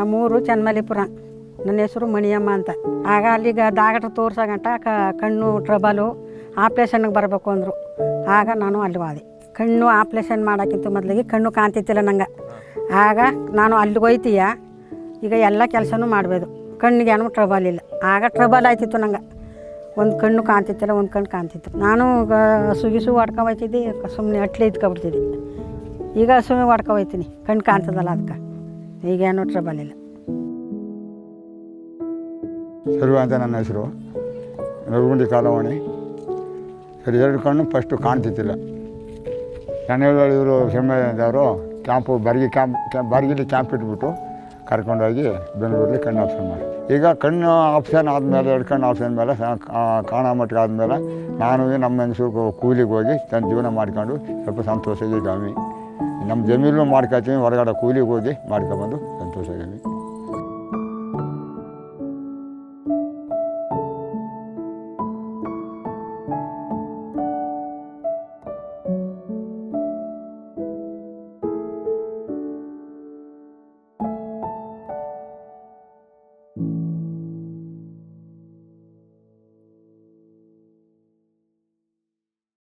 ನಮ್ಮೂರು ಚನ್ನಮಲ್ಲಿಪುರ. ನನ್ನ ಹೆಸರು ಮಣಿಯಮ್ಮ ಅಂತ. ಆಗ ಅಲ್ಲಿಗೆ ಡಾಕ್ಟ್ರ್ ತೋರ್ಸಗಂಟ ಕಣ್ಣು ಟ್ರಬಲು ಆಪ್ರೇಷನ್ಗೆ ಬರಬೇಕು ಅಂದರು. ಆಗ ನಾನು ಅಲ್ಲಿ ಹೋದೆ. ಕಣ್ಣು ಆಪ್ರೇಷನ್ ಮಾಡೋಕ್ಕಿಂತ ಮೊದಲಿಗೆ ಕಣ್ಣು ಕಾಣ್ತಿತ್ತಿಲ್ಲ ನಂಗೆ. ಆಗ ನಾನು ಅಲ್ಲಿಗೆ ಹೋಯ್ತೀಯ, ಈಗ ಎಲ್ಲ ಕೆಲಸನೂ ಮಾಡ್ಬೋದು, ಕಣ್ಣಿಗೆ ಏನೂ ಟ್ರಬಲ್ ಇಲ್ಲ. ಆಗ ಟ್ರಬಲ್ ಆಯ್ತಿತ್ತು ನಂಗೆ, ಒಂದು ಕಣ್ಣು ಕಾಣ್ತಿತ್ತಿಲ್ಲ, ಒಂದು ಕಣ್ಣು ಕಾಣ್ತಿತ್ತು. ನಾನು ಸುಗಿಸು ಹೊಡ್ಕೊಬೈತಿದ್ದೆ, ಸುಮ್ಮನೆ ಅಟ್ಲೆ ಇದ್ಕೊಬಿಡ್ತಿದ್ದೆ. ಈಗ ಸುಮ್ಮನೆ ಹೊಡ್ಕೊಬೈತೀನಿ, ಕಣ್ಣು ಕಾಣ್ತದಲ್ಲ ಅದಕ್ಕೆ. ಈಗೇನೂ ಟ್ರಬಲ್ ಇಲ್ಲ. ಸರ್ವ ಅಂತ ನನ್ನ ಹೆಸರು. ನಲ್ಗುಂಡಿ ಕಾಲವಾಣಿ. ಸರಿ, 2 ಕಣ್ಣು ಫಸ್ಟು ಕಾಣ್ತಿತ್ತಿಲ್ಲ. ನಾನು ಇವರು ಸೆಮ್ಮೆದವರು ಕ್ಯಾಂಪು ಬರ್ಗಿಲಿ ಕ್ಯಾಂಪ್ ಇಟ್ಬಿಟ್ಟು ಕರ್ಕೊಂಡೋಗಿ ಬೆಂಗಳೂರಲ್ಲಿ ಕಣ್ಣು ಆಪ್ಷನ್ ಮಾಡಿ. ಈಗ ಕಣ್ಣು ಆಪ್ಷನ್ ಆದಮೇಲೆ 2 ಕಣ್ಣು ಆಪ್ಷನ್ ಮೇಲೆ ಕಾಣೋ ಮಟ್ಟಿಗೆ ಆದಮೇಲೆ ನಾನು ನಮ್ಮ ಹೆಂಗಸರು ಕೂಲಿಗೆ ಹೋಗಿ ತನ್ನ ಜೀವನ ಮಾಡ್ಕೊಂಡು ಸ್ವಲ್ಪ ಸಂತೋಷ ಇದ್ದಾವೆ. ನಮ್ಮ ಜಮೀನು ಮಾಡ್ಕೊತೀವಿ, ಹೊರಗಡೆ ಕೂಲಿಗೆ ಹೋಗಿ ಮಾಡ್ಕೊಬಂದು ಸಂತೋಷ ಇದ್ದೀವಿ.